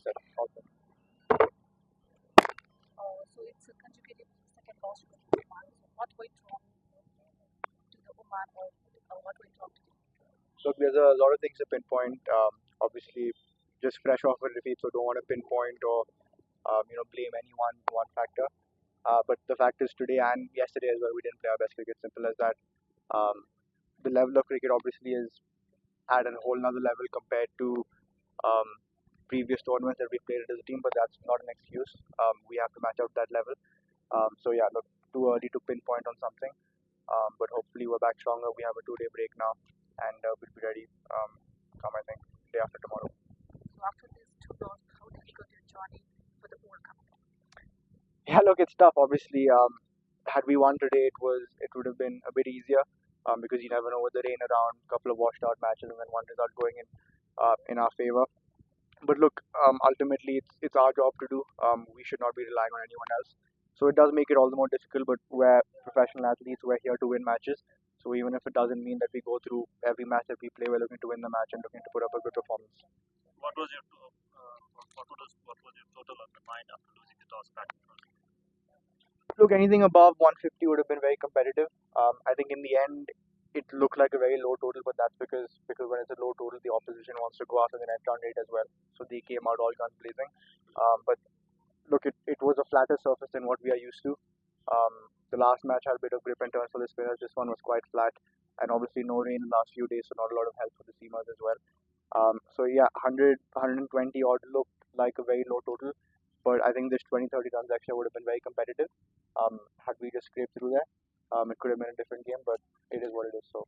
set. All set. So it's a consecutive second loss to Oman. So what went wrong to the Oman, or what went wrong to the Look, there's a lot of things to pinpoint. Obviously, just fresh off a defeat, so don't want to pinpoint or blame any one factor. But the fact is, today and yesterday as well, we didn't play our best cricket. Simple as that. The level of cricket obviously is at a whole nother level compared to um, previous tournaments that we played as a team, but that's not an excuse. We have to match out that level. So yeah, look, too early to pinpoint on something. But hopefully we're back stronger. We have a 2-day break now, and we'll be ready come I think day after tomorrow. So after these two losses, how difficult your journey for the World Cup? Yeah, look, it's tough. Obviously, had we won today, it would have been a bit easier because you never know with the rain around, a couple of washed out matches, and then one result going in our favor. But look, ultimately, it's our job to do. We should not be relying on anyone else. So it does make it all the more difficult. But we're professional athletes. We're here to win matches. So even if it doesn't mean that we go through every match that we play, we're looking to win the match and looking to put up a good performance. What was your total on the mind after losing the toss back? Look, anything above 150 would have been very competitive. I think in the end, it looked like a very low total, but that's because when it's a low total, the opposition wants to go after the net run rate as well. So they came out all guns blazing. But look, it was a flatter surface than what we are used to. The last match had a bit of grip and turns for the spinners. This one was quite flat, and obviously no rain in the last few days, so not a lot of help for the seamers as well. So yeah, 100, 120 odd looked like a very low total, but I think this 20, 30 runs extra would have been very competitive. Had we just scraped through there, it could have been a different game, but it is what it is. So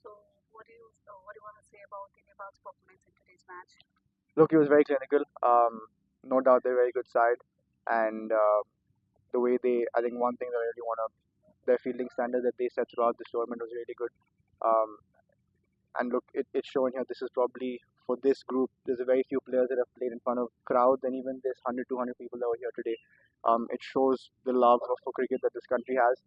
So what do you want to say about the Nepal's performance in today's match? look, it was very clinical. No doubt they're a very good side, and the way I think one thing that I really want to, their fielding standard that they set throughout this tournament was really good. Um, and look, it's showing here. This is probably for this group. There's a very few players that have played in front of crowds, and even this 100, 200 people that were here today. It shows the love for cricket that this country has,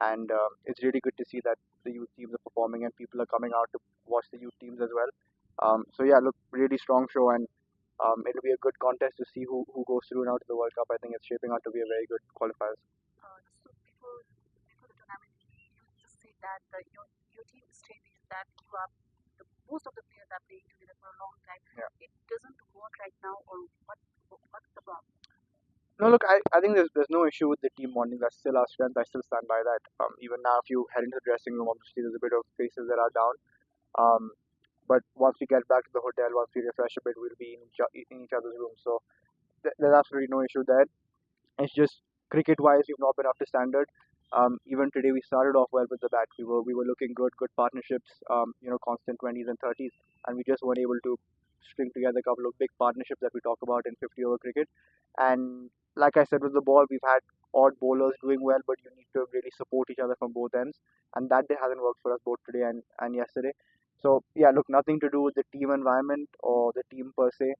and it's really good to see that the youth teams are performing and people are coming out to watch the youth teams as well. So yeah, look, really strong show, and it'll be a good contest to see who goes through now to the World Cup. I think it's shaping out to be a very good qualifiers. So before the tournament, you just said that your team strength is that most of the players are playing together for a long time. Yeah. It doesn't work right now, or what's the problem? No, look, I think there's no issue with the team bonding. That's still our strength. I still stand by that. Even now, if you head into the dressing room, obviously there's a bit of faces that are down. Um, but once we get back to the hotel, once we refresh a bit, we'll be in each other's rooms. So there's absolutely no issue there. It's just cricket-wise, we've not been up to standard. Even today, we started off well with the bat. We were looking good partnerships. Constant 20s and 30s, and we just weren't able to string together a couple of big partnerships that we talk about in 50-over cricket. And like I said, with the ball, we've had odd bowlers doing well, but you need to really support each other from both ends, and that day hasn't worked for us both today and yesterday. So yeah, look, nothing to do with the team environment or the team per se.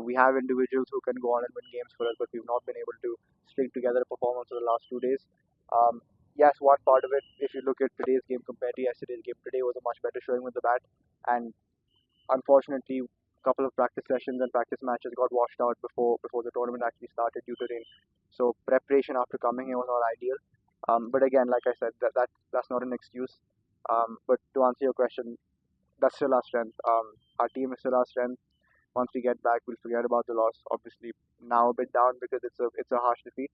We have individuals who can go on and win games for us, but we've not been able to string together a performance for the last 2 days. Yes, one part of it, if you look at today's game compared to yesterday's game, today was a much better showing with the bat, and unfortunately, a couple of practice sessions and practice matches got washed out before the tournament actually started due to rain. So preparation after coming here was not ideal. But again, like I said, that's not an excuse. But to answer your question, that's still our strength. Our team is still our strength. Once we get back, we'll forget about the loss. Obviously, now a bit down because it's a harsh defeat,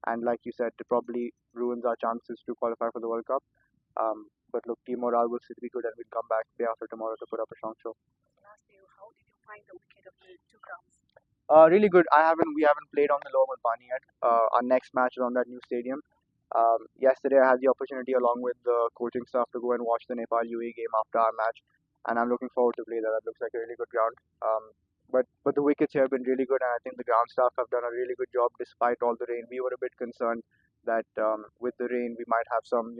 and like you said, it probably ruins our chances to qualify for the World Cup. But look, team morale will still be good, and we'll come back day after tomorrow to put up a strong show. Lastly, how did you find the wicket of the two grounds? Really good. We haven't played on the Lower Mulpani yet. Our next match is on that new stadium. Yesterday, I had the opportunity along with the coaching staff to go and watch the Nepal UAE game after our match, and I'm looking forward to play that. That looks like a really good ground. But the wickets here have been really good, and I think the ground staff have done a really good job despite all the rain. We were a bit concerned that with the rain we might have some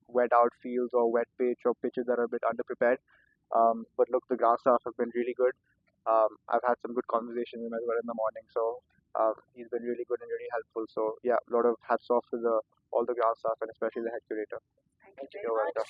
wet outfields or wet pitch or pitches that are a bit underprepared. But look, the ground staff have been really good. I've had some good conversations with him as well in the morning, so he's been really good and really helpful. So yeah, a lot of hats off to all the ground staff and especially the head curator. Thank you You're very much. welcome.